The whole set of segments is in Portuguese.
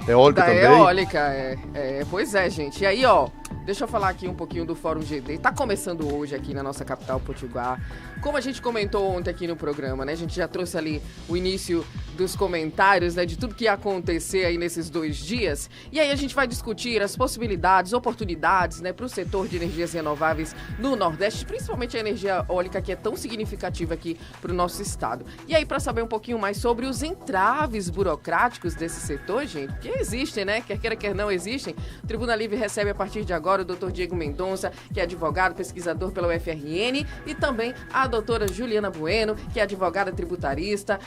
Eólica Da também. eólica, pois é, gente. E aí, ó, deixa eu falar aqui um pouquinho do Fórum GD. Tá começando hoje aqui na nossa capital, Potiguar. Como a gente comentou ontem aqui no programa, né? A gente já trouxe ali o início dos comentários, né? De tudo que ia acontecer aí nesses 2 dias. E aí a gente vai discutir as possibilidades, oportunidades, né? Para o setor de energias renováveis no Nordeste, principalmente a energia eólica, que é tão significativa aqui para o nosso estado. E aí, para saber um pouquinho mais sobre os entraves burocráticos desse setor, gente, que existem, né? Quer queira, quer não existem. O Tribuna Livre recebe a partir de agora o Dr. Diego Mendonça, que é advogado, pesquisador pela UFRN, e também a doutora Juliana Bueno, que é advogada tributarista,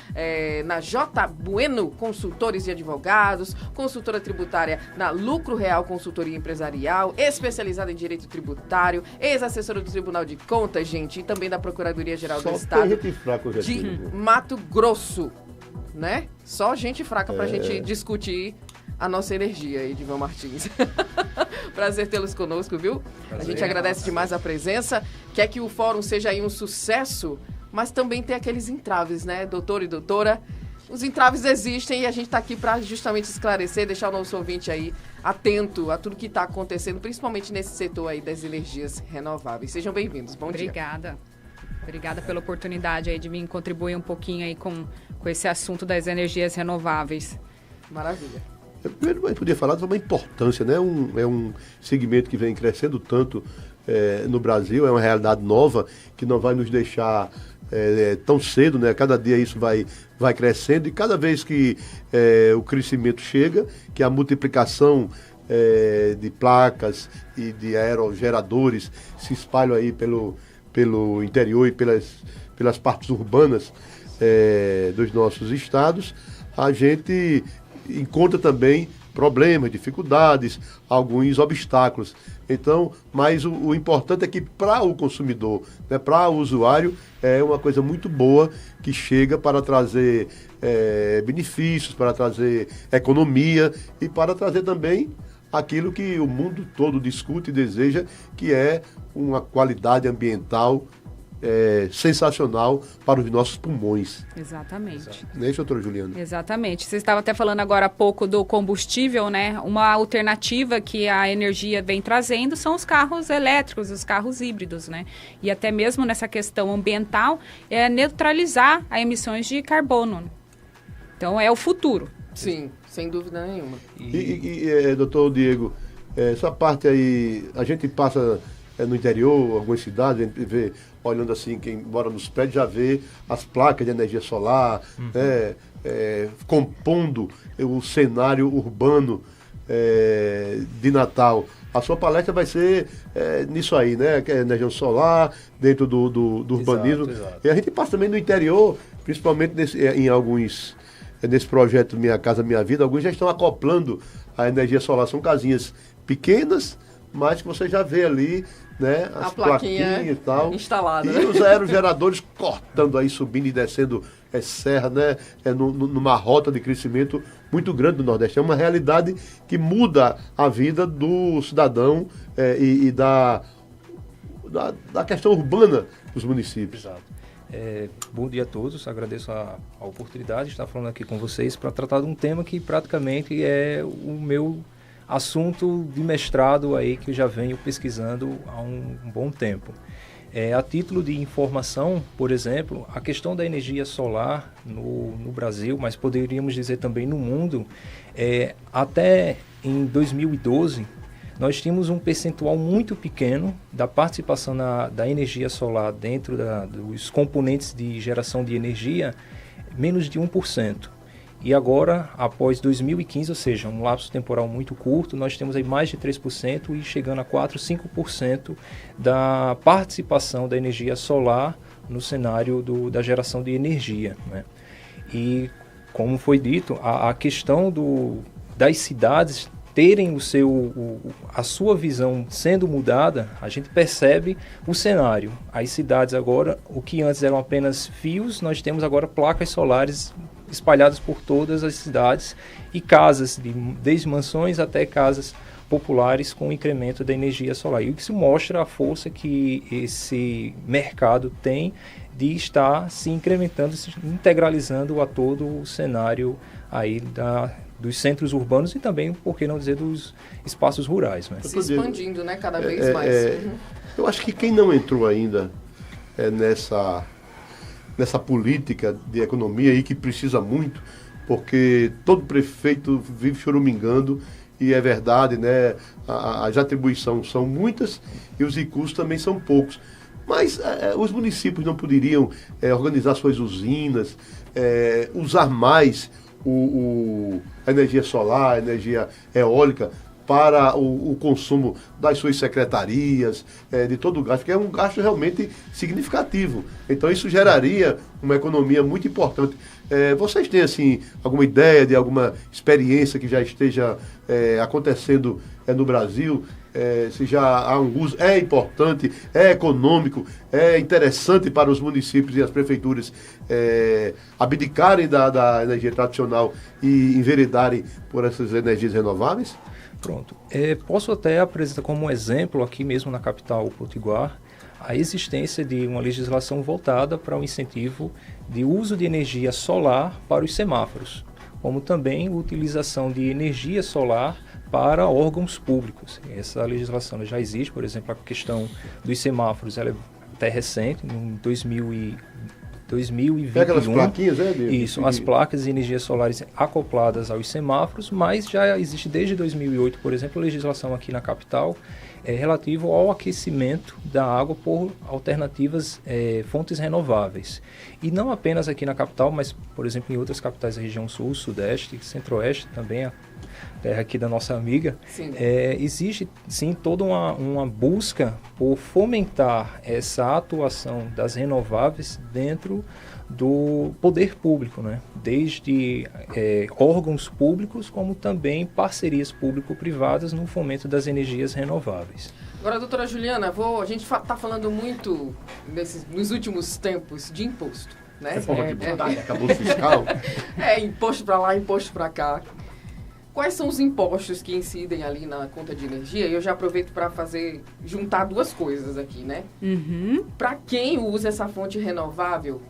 na J. Bueno Consultores e Advogados, consultora tributária na Lucro Real Consultoria Empresarial, especializada em Direito Tributário, ex-assessora do Tribunal de Contas, gente, e também da Procuradoria-Geral do Estado de Mato Grosso, né? Só gente fraca pra gente discutir a nossa energia, Edivan Martins. Prazer tê-los conosco, viu? Prazer, a gente agradece demais a presença. Quer que o fórum seja aí um sucesso, mas também tem aqueles entraves, né, doutor e doutora? Os entraves existem e a gente está aqui para justamente esclarecer, deixar o nosso ouvinte aí atento a tudo que está acontecendo, principalmente nesse setor aí das energias renováveis. Sejam bem-vindos. Bom dia. Obrigada pela oportunidade aí de vir contribuir um pouquinho aí com esse assunto das energias renováveis. Maravilha. Primeiro, a gente podia falar sobre a importância, né? É um segmento que vem crescendo tanto no Brasil, é uma realidade nova que não vai nos deixar tão cedo, né? Cada dia isso vai crescendo e cada vez que o crescimento chega, que a multiplicação de placas e de aerogeradores se espalham aí pelo interior e pelas partes urbanas dos nossos estados, a gente encontra também problemas, dificuldades, alguns obstáculos. Então, mas o importante é que para o consumidor, né, para o usuário, é uma coisa muito boa que chega para trazer benefícios, para trazer economia e para trazer também aquilo que o mundo todo discute e deseja, que é uma qualidade ambiental sensacional para os nossos pulmões. Exatamente. Não é isso, doutora Juliana? Exatamente. Você estava até falando agora há pouco do combustível, né? Uma alternativa que a energia vem trazendo são os carros elétricos, os carros híbridos, né? E até mesmo nessa questão ambiental, neutralizar as emissões de carbono. Então, é o futuro. Sim, sem dúvida nenhuma. Doutor Diego, essa parte aí, a gente passa no interior, algumas cidades, a gente vê, olhando assim, quem mora nos prédios já vê as placas de energia solar, né, compondo o cenário urbano de Natal. A sua palestra vai ser nisso aí, né? Que é energia solar, dentro do urbanismo. Exato. E a gente passa também no interior, principalmente em alguns, nesse projeto Minha Casa Minha Vida, alguns já estão acoplando a energia solar. São casinhas pequenas, mas que você já vê ali, né, as plaquinhas e tal, instalada, e né? os aerogeradores cortando aí, subindo e descendo serra, né, numa rota de crescimento muito grande do Nordeste. É uma realidade que muda a vida do cidadão e da questão urbana dos municípios. Exato. Bom dia a todos, agradeço a oportunidade de estar falando aqui com vocês para tratar de um tema que praticamente é o meu assunto de mestrado aí que eu já venho pesquisando há um bom tempo. A título de informação, por exemplo, a questão da energia solar no Brasil, mas poderíamos dizer também no mundo, até em 2012, nós tínhamos um percentual muito pequeno da participação da energia solar dentro dos componentes de geração de energia, menos de 1%. E agora, após 2015, ou seja, um lapso temporal muito curto, nós temos aí mais de 3% e chegando a 4%, 5% da participação da energia solar no cenário da geração de energia, né? E, como foi dito, a questão das cidades terem a sua visão sendo mudada, a gente percebe o cenário. As cidades agora, o que antes eram apenas fios, nós temos agora placas solares espalhadas por todas as cidades e casas, desde mansões até casas populares com o incremento da energia solar. E isso mostra a força que esse mercado tem de estar se incrementando, se integralizando a todo o cenário aí dos centros urbanos e também, por que não dizer, dos espaços rurais. Né? Se expandindo, né, cada vez mais. Eu acho que quem não entrou ainda nessa política de economia aí que precisa muito, porque todo prefeito vive choramingando, e é verdade, né? As atribuições são muitas e os recursos também são poucos. Mas os municípios não poderiam organizar suas usinas, usar mais a energia solar, a energia eólica para o consumo das suas secretarias, de todo o gasto, que é um gasto realmente significativo. Então isso geraria uma economia muito importante. Vocês têm assim, alguma ideia de alguma experiência que já esteja acontecendo no Brasil? Se já há um uso, é importante, é econômico, é interessante para os municípios e as prefeituras abdicarem da energia tradicional e enveredarem por essas energias renováveis? Pronto. Posso até apresentar como exemplo aqui mesmo na capital potiguar a existência de uma legislação voltada para o incentivo de uso de energia solar para os semáforos, como também a utilização de energia solar para órgãos públicos. Essa legislação já existe, por exemplo, a questão dos semáforos, ela é até recente, em 2021. É aquelas plaquinhas, Isso, as placas de energia solares acopladas aos semáforos, mas já existe desde 2008, por exemplo, legislação aqui na capital relativo ao aquecimento da água por alternativas fontes renováveis. E não apenas aqui na capital, mas, por exemplo, em outras capitais da região sul, sudeste, centro-oeste também, a terra aqui da nossa amiga, existe sim toda uma busca por fomentar essa atuação das renováveis dentro do poder público, né? Desde órgãos públicos, como também parcerias público-privadas no fomento das energias renováveis. Agora, doutora Juliana, a gente está falando muito nos últimos tempos de imposto, né? Reforma tributária, acabou o fiscal. Imposto para lá, imposto para cá. Quais são os impostos que incidem ali na conta de energia? E eu já aproveito para juntar duas coisas aqui, né? Para quem usa essa fonte renovável,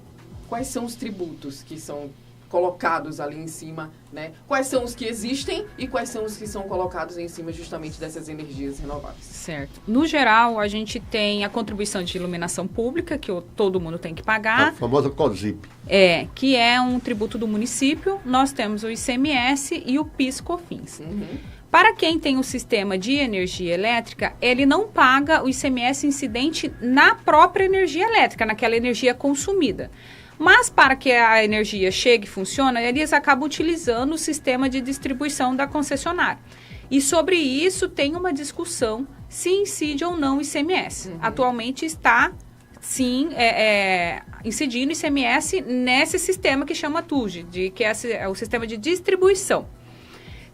quais são os tributos que são colocados ali em cima, né? Quais são os que existem e quais são os que são colocados em cima justamente dessas energias renováveis? Certo. No geral, a gente tem a contribuição de iluminação pública, que todo mundo tem que pagar. A famosa COSIP. Que é um tributo do município. Nós temos o ICMS e o PIS/COFINS. Para quem tem o sistema de energia elétrica, ele não paga o ICMS incidente na própria energia elétrica, naquela energia consumida. Mas para que a energia chegue e funcione, eles acabam utilizando o sistema de distribuição da concessionária. E sobre isso tem uma discussão se incide ou não o ICMS. Atualmente está, sim, incidindo o ICMS nesse sistema que chama TUG, que é o sistema de distribuição.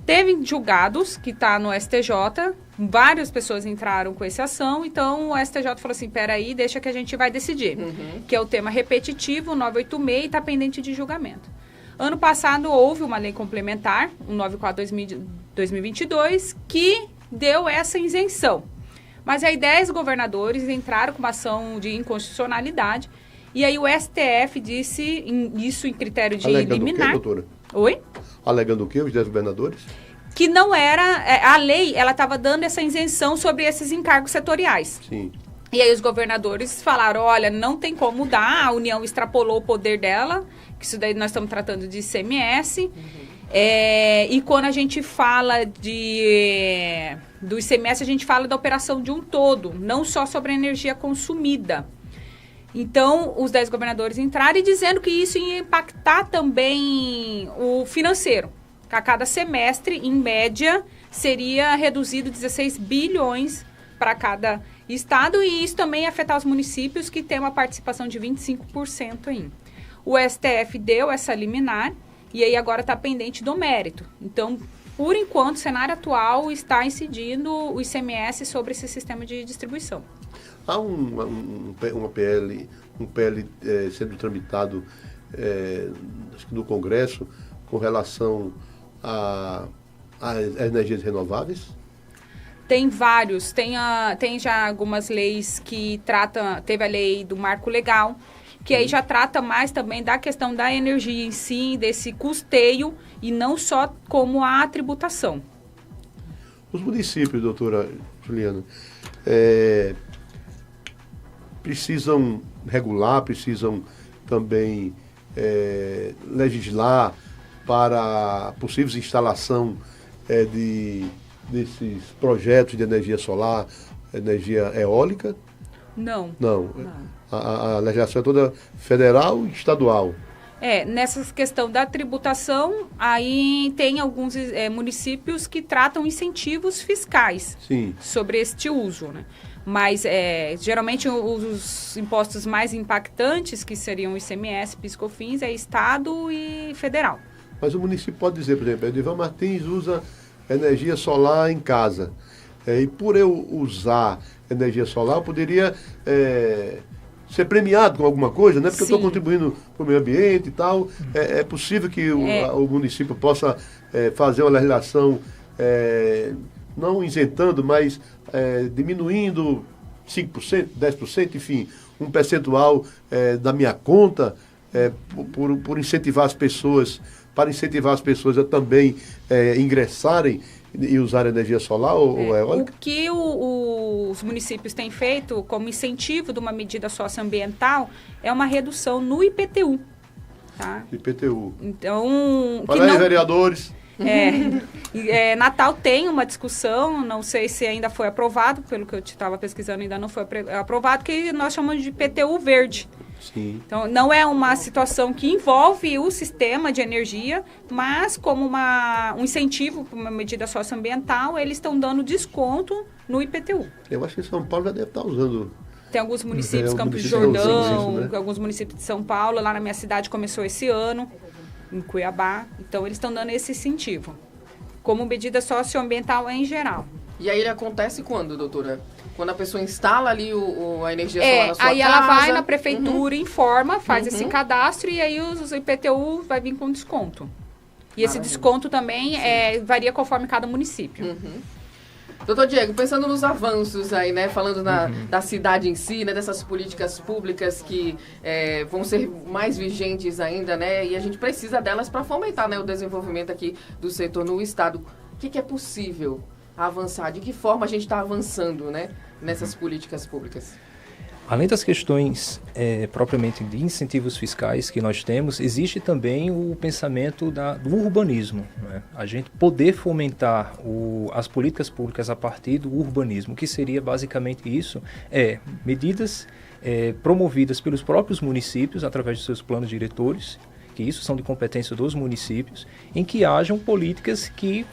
Teve julgados, que está no STJ, várias pessoas entraram com essa ação, então o STJ falou assim, peraí, deixa que a gente vai decidir, que é o tema repetitivo, 986, e está pendente de julgamento. Ano passado houve uma lei complementar, o 94/2022, que deu essa isenção. Mas aí 10 governadores entraram com uma ação de inconstitucionalidade, e aí o STF disse isso em critério de liminar. O quê, doutora? Oi? Alegando o quê, os 10 governadores? Que não era... A lei, ela estava dando essa isenção sobre esses encargos setoriais. Sim. E aí os governadores falaram, olha, não tem como dar, a União extrapolou o poder dela, que isso daí nós estamos tratando de ICMS. E quando a gente fala do ICMS, a gente fala da operação de um todo, não só sobre a energia consumida. Então, os 10 governadores entraram e dizendo que isso ia impactar também o financeiro. Que a cada semestre, em média, seria reduzido 16 bilhões para cada estado. E isso também ia afetar os municípios, que têm uma participação de 25% ainda. O STF deu essa liminar e aí agora está pendente do mérito. Então, por enquanto, o cenário atual está incidindo o ICMS sobre esse sistema de distribuição. Há um PL sendo tramitado acho que no Congresso com relação às energias renováveis? Tem vários. Tem já algumas leis que tratam... Teve a lei do marco legal, que aí já trata mais também da questão da energia em si, desse custeio, e não só como a tributação. Os municípios, doutora Juliana, precisam regular, precisam também legislar para a possível instalação desses projetos de energia solar, energia eólica? Não. A legislação é toda federal e estadual. Nessa questão da tributação, aí tem alguns municípios que tratam incentivos fiscais. Sim. Sobre este uso, né? Mas, geralmente, os impostos mais impactantes, que seriam o ICMS, PIS/COFINS, é Estado e Federal. Mas o município pode dizer, por exemplo, Edivan Martins usa energia solar em casa. E por eu usar energia solar, eu poderia ser premiado com alguma coisa, né? Porque eu estou contribuindo para o meio ambiente e tal. É possível que o município possa fazer uma legislação, não isentando, mas diminuindo 5%, 10%, enfim, um percentual da minha conta por incentivar as pessoas, para incentivar as pessoas a também ingressarem e usar energia solar ou eólica? O que os municípios têm feito como incentivo de uma medida socioambiental é uma redução no IPTU. Tá? IPTU. Então, olha aí, vereadores. Natal tem uma discussão, não sei se ainda foi aprovado, pelo que eu estava pesquisando, ainda não foi aprovado, que nós chamamos de IPTU verde. Sim. Então, não é uma situação que envolve o sistema de energia, mas como um incentivo para uma medida socioambiental, eles estão dando desconto no IPTU. Eu acho que São Paulo já deve estar usando. Tem alguns municípios, Campos de Jordão, né? Alguns municípios de São Paulo, lá na minha cidade começou esse ano, em Cuiabá. Então, eles estão dando esse incentivo, como medida socioambiental em geral. E aí ele acontece quando, doutora? Quando a pessoa instala ali a energia solar na sua aí casa? Ela vai na prefeitura, informa, faz esse cadastro e aí o IPTU vai vir com desconto. E esse desconto também varia conforme cada município. Doutor Diego, pensando nos avanços aí, né? Falando da cidade em si, né? Dessas políticas públicas que vão ser mais vigentes ainda, né? E a gente precisa delas para fomentar, né, o desenvolvimento aqui do setor no estado. O que é possível avançar? De que forma a gente está avançando, né, nessas políticas públicas? Além das questões propriamente de incentivos fiscais que nós temos, existe também o pensamento do urbanismo, né? A gente poder fomentar as políticas públicas a partir do urbanismo, que seria basicamente isso, medidas promovidas pelos próprios municípios através de seus planos diretores, que isso são de competência dos municípios, em que hajam políticas que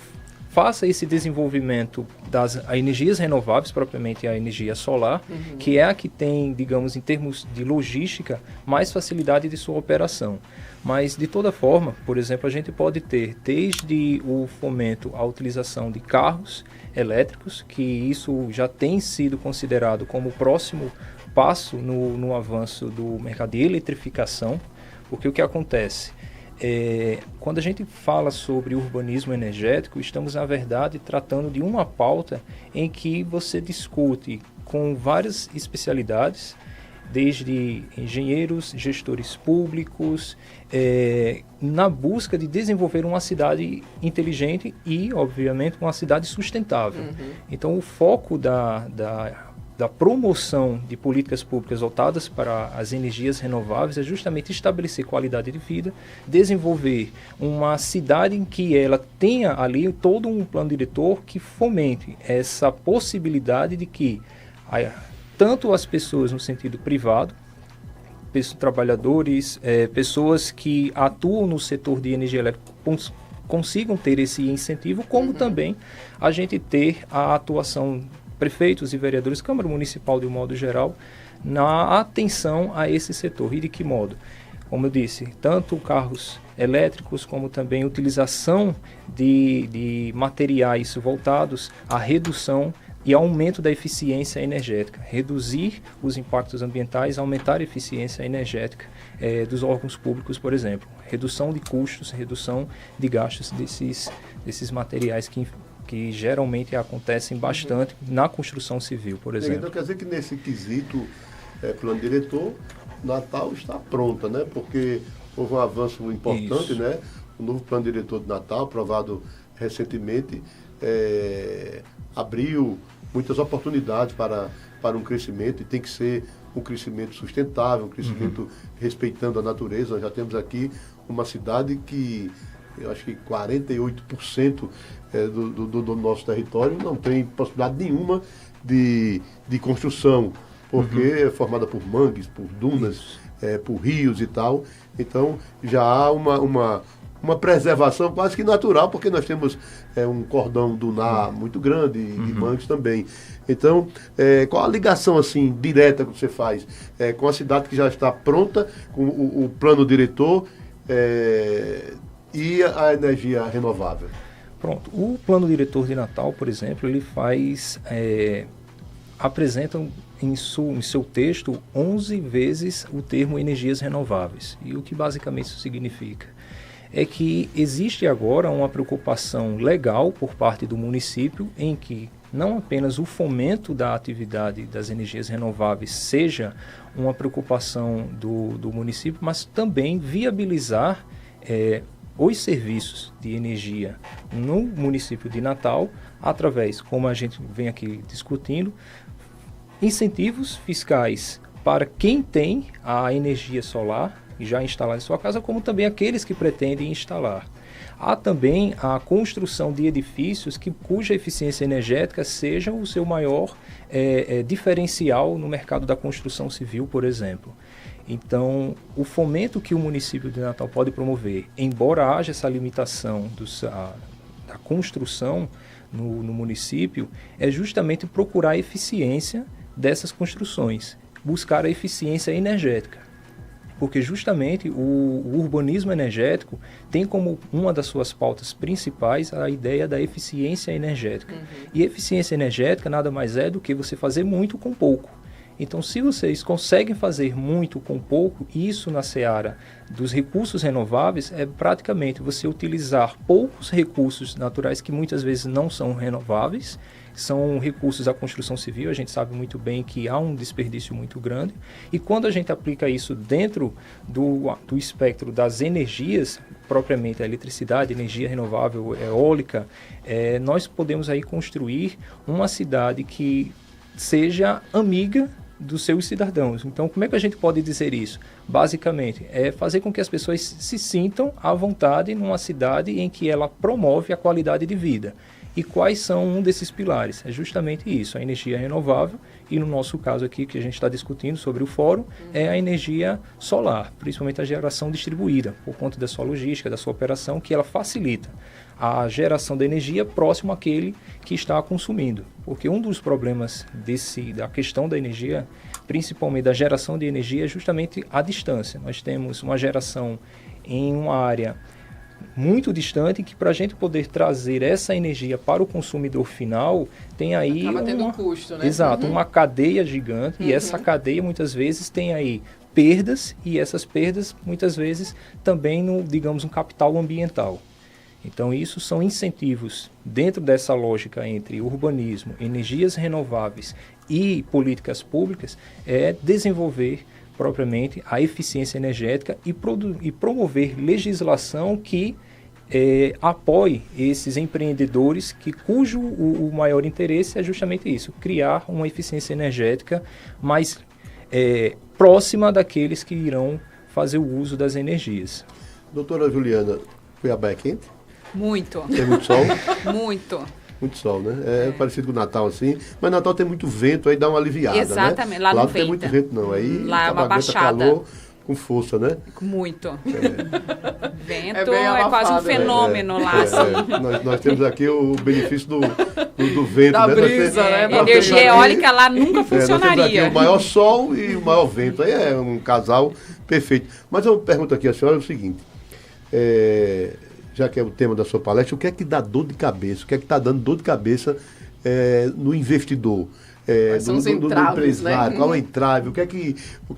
faça esse desenvolvimento das energias renováveis, propriamente a energia solar, que é a que tem, digamos, em termos de logística, mais facilidade de sua operação. Mas, de toda forma, por exemplo, a gente pode ter desde o fomento à utilização de carros elétricos, que isso já tem sido considerado como o próximo passo no avanço do mercado de eletrificação, porque o que acontece? Quando a gente fala sobre urbanismo energético, estamos, na verdade, tratando de uma pauta em que você discute com várias especialidades, desde engenheiros, gestores públicos, na busca de desenvolver uma cidade inteligente e, obviamente, uma cidade sustentável. Então, o foco da promoção de políticas públicas voltadas para as energias renováveis é justamente estabelecer qualidade de vida, desenvolver uma cidade em que ela tenha ali todo um plano diretor que fomente essa possibilidade de que tanto as pessoas no sentido privado, trabalhadores, pessoas que atuam no setor de energia elétrica consigam ter esse incentivo, como também a gente ter a atuação prefeitos e vereadores, Câmara Municipal de um modo geral, na atenção a esse setor. E de que modo? Como eu disse, tanto carros elétricos como também utilização de materiais voltados à redução e aumento da eficiência energética, reduzir os impactos ambientais, aumentar a eficiência energética dos órgãos públicos, por exemplo, redução de custos, redução de gastos desses materiais que geralmente acontecem bastante na construção civil, por exemplo. Então quer dizer que nesse quesito plano diretor, Natal está pronta, né? Porque houve um avanço importante, Isso. né? O novo plano diretor de Natal, aprovado recentemente, abriu muitas oportunidades para um crescimento, e tem que ser um crescimento sustentável, um crescimento respeitando a natureza. Nós já temos aqui uma cidade que, eu acho que 48% do nosso território não tem possibilidade nenhuma de construção, porque é formada por mangues, por dunas, por rios e tal. Então, já há uma preservação quase que natural, porque nós temos um cordão dunar muito grande, e de mangues também. Então, qual a ligação assim direta que você faz com a cidade que já está pronta, com o plano diretor e a energia renovável? Pronto. O plano diretor de Natal, por exemplo, ele apresenta em seu texto 11 vezes o termo energias renováveis. E o que basicamente isso significa? É que existe agora uma preocupação legal por parte do município em que não apenas o fomento da atividade das energias renováveis seja uma preocupação do município, mas também viabilizar os serviços de energia no município de Natal através, como a gente vem aqui discutindo, incentivos fiscais para quem tem a energia solar já instalada em sua casa, como também aqueles que pretendem instalar. Há também a construção de edifícios cuja eficiência energética seja o seu maior diferencial no mercado da construção civil, por exemplo. Então, o fomento que o município de Natal pode promover, embora haja essa limitação da construção no município, é justamente procurar a eficiência dessas construções, buscar a eficiência energética. Porque justamente o urbanismo energético tem como uma das suas pautas principais a ideia da eficiência energética. E eficiência energética nada mais é do que você fazer muito com pouco. Então, se vocês conseguem fazer muito com pouco, isso na seara dos recursos renováveis é praticamente você utilizar poucos recursos naturais que muitas vezes não são renováveis, são recursos da construção civil. A gente sabe muito bem que há um desperdício muito grande, e quando a gente aplica isso dentro do espectro das energias, propriamente a eletricidade, energia renovável, eólica, nós podemos aí construir uma cidade que seja amiga dos seus cidadãos. Então, como é que a gente pode dizer isso? Basicamente, é fazer com que as pessoas se sintam à vontade numa cidade em que ela promove a qualidade de vida. E quais são um desses pilares? É justamente isso, a energia renovável, e no nosso caso aqui, que a gente está discutindo sobre o fórum, é a energia solar, principalmente a geração distribuída, por conta da sua logística, da sua operação, que ela facilita a geração da energia próximo àquele que está consumindo. Porque um dos problemas da questão da energia, principalmente da geração de energia, é justamente a distância. Nós temos uma geração em uma área muito distante, que para a gente poder trazer essa energia para o consumidor final, tem aí acaba tendo um custo, né? Exato, uma cadeia gigante, e essa cadeia muitas vezes tem aí perdas, e essas perdas muitas vezes também digamos, um capital ambiental. Então, isso são incentivos dentro dessa lógica entre urbanismo, energias renováveis e políticas públicas, desenvolver propriamente a eficiência energética e promover legislação que apoie esses empreendedores cujo o maior interesse é justamente isso, criar uma eficiência energética mais próxima daqueles que irão fazer o uso das energias. Doutora Juliana, Cuiabá é quente? Muito. Tem muito sol? Muito. Muito sol, né? É parecido com o Natal, assim. Mas Natal tem muito vento, aí dá uma aliviada, exatamente, né? lá não tem muito vento, não. Aí lá é uma baixada. Calor com força, né? Muito. Vento bem abafado, quase um fenômeno lá. Assim. Nós temos aqui o benefício do vento, da né? brisa, né? Energia eólica lá nunca funcionaria. Nós temos aqui o maior sol e o maior vento. Aí é um casal perfeito. Mas eu pergunto aqui à senhora o seguinte. Já que é o tema da sua palestra, o que é que dá dor de cabeça? O que é que está dando dor de cabeça no investidor? São os entraves, do empresário, né? qual é o entrave, o que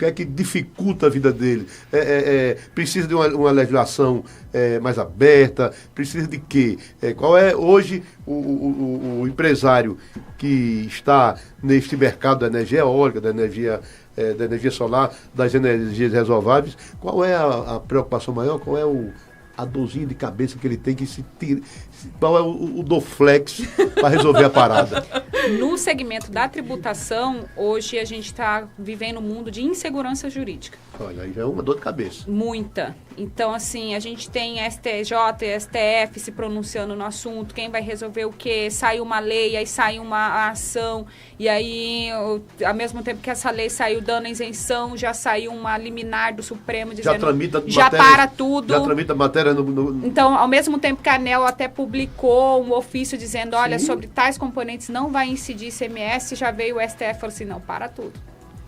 é que dificulta a vida dele? Precisa de uma legislação mais aberta, precisa de quê? Qual é hoje o empresário que está neste mercado da energia eólica, da energia solar, das energias renováveis, qual é a preocupação maior, qual é a dorzinha de cabeça que ele tem que se tirar, qual é o Doflex para resolver a parada? No segmento da tributação, hoje a gente está vivendo um mundo de insegurança jurídica. Olha, aí já é uma dor de cabeça. Muita. Então, assim, a gente tem STJ e STF se pronunciando no assunto, quem vai resolver o quê? Sai uma lei, aí sai uma ação, e aí, ao mesmo tempo que essa lei saiu dando a isenção, já saiu uma liminar do Supremo dizendo já para tudo. Já tramita matéria Então, ao mesmo tempo que a ANEEL até publicou um ofício dizendo, olha, Sim. sobre tais componentes não vai incidir ICMS, já veio o STF e falou assim, não, para tudo.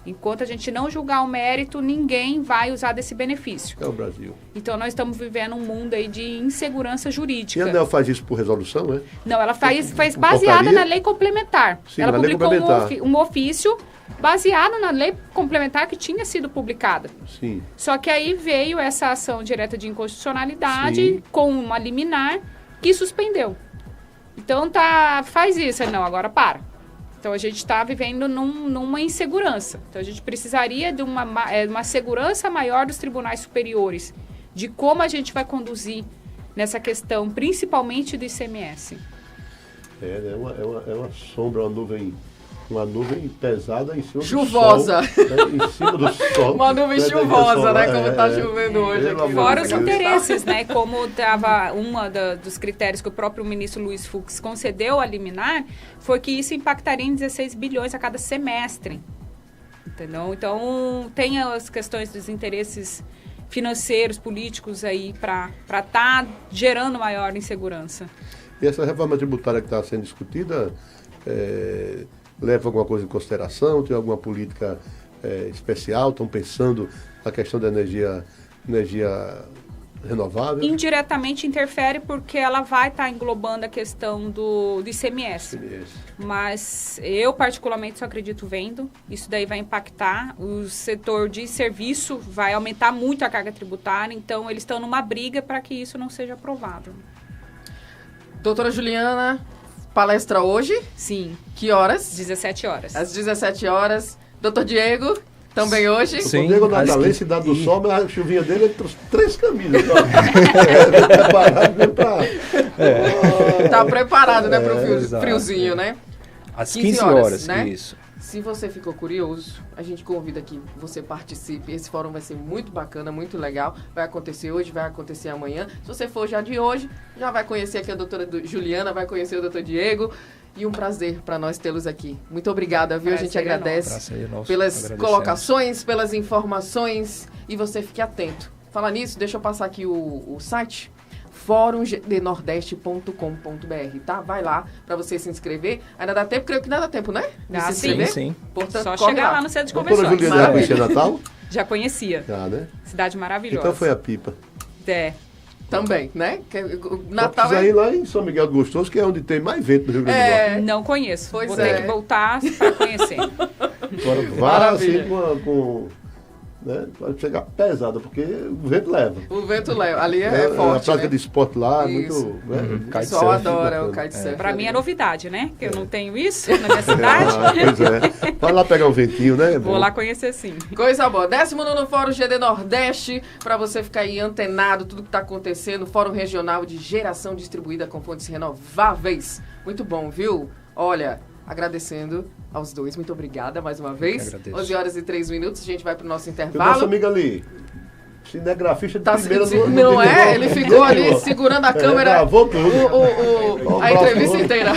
Enquanto a gente não julgar o mérito, ninguém vai usar desse benefício. É o Brasil. Então, nós estamos vivendo um mundo aí de insegurança jurídica. E a ANEEL faz isso por resolução, né? Não, ela faz baseada portaria? na lei complementar. Sim, ela na lei publicou complementar. um ofício baseado na lei complementar que tinha sido publicada. Sim. Só que aí veio essa ação direta de inconstitucionalidade Sim. com uma liminar que suspendeu. Então, faz isso. Não, agora para. Então, a gente está vivendo numa insegurança. Então, a gente precisaria de uma segurança maior dos tribunais superiores, de como a gente vai conduzir nessa questão, principalmente do ICMS. É uma sombra, uma nuvem pesada em cima Chuvosa. do sol. Em cima do sol. Uma nuvem chuvosa, né? Como está chovendo hoje aqui. Fora os Deus. interesses, né? Como estava dos critérios que o próprio ministro Luiz Fux concedeu a liminar, foi que isso impactaria em 16 bilhões a cada semestre. Entendeu? Então, tem as questões dos interesses financeiros, políticos aí para estar gerando maior insegurança. E essa reforma tributária que está sendo discutida leva alguma coisa em consideração? Tem alguma política especial? Estão pensando na questão da energia renovável? Indiretamente interfere porque ela vai estar englobando a questão do ICMS. Mas eu, particularmente, só acredito vendo. Isso daí vai impactar. O setor de serviço vai aumentar muito a carga tributária. Então, eles estão numa briga para que isso não seja aprovado. Doutora Juliana, palestra hoje? Sim. Que horas? 17 horas. Às 17 horas. Doutor Diego, também hoje? O Diego Natalê, Cidade do Sol, mas a chuvinha dele trouxe 3 camisas. Preparado mesmo para... Tá preparado, né, para o exato. friozinho, né? Às 15 15 horas, horas, né? isso. Se você ficou curioso, a gente convida que você participe. Esse fórum vai ser muito bacana, muito legal. Vai acontecer hoje, vai acontecer amanhã. Se você for já de hoje, já vai conhecer aqui a doutora Juliana, vai conhecer o doutor Diego. E um prazer para nós tê-los aqui. Muito obrigada, viu? A gente agradece pelas colocações, pelas informações. E você fique atento. Falar nisso, deixa eu passar aqui o site. forumgdnordeste.com.br, tá? Vai lá para você se inscrever. Ainda dá tempo? Creio que ainda dá tempo, né? De se inscrever? Sim. Portanto, Só corre chegar lá no centro de Doutora convenções. Juliana já conhecia Natal? Já conhecia. Já, né? Cidade maravilhosa. Então foi a pipa. Também, né? O Natal precisa ir lá em São Miguel do Gostoso, que é onde tem mais vento no Rio Grande do Norte. Não conheço. Pois Vou ter que voltar para conhecer. Agora vá assim com né? Vai chegar pesada, porque o vento leva. O vento leva. Ali é forte, a prática né? de esporte lá, Isso. muito... Né? O pessoal adora o kitesurf. Para mim é novidade, né? Que eu não tenho isso na minha cidade. Pois é. Vai lá pegar um ventinho, né? Vou lá conhecer sim. Coisa boa. 19º Fórum GD Nordeste, para você ficar aí antenado, tudo que está acontecendo. Fórum Regional de Geração Distribuída com Fontes Renováveis. Muito bom, viu? Olha, agradecendo aos dois. Muito obrigada mais uma vez. 11 horas e 3 minutos. A gente vai para o nosso intervalo. Nosso amigo ali, cinegrafista de primeira não é? Ele ficou ali segurando a câmera. Gravou tudo. A entrevista inteira.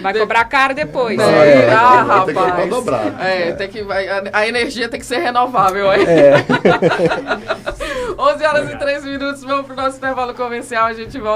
Vai cobrar caro depois. Rapaz. Tem que dobrar. A energia tem que ser renovável. 11 horas e 3 minutos. Vamos para o nosso intervalo comercial. A gente volta.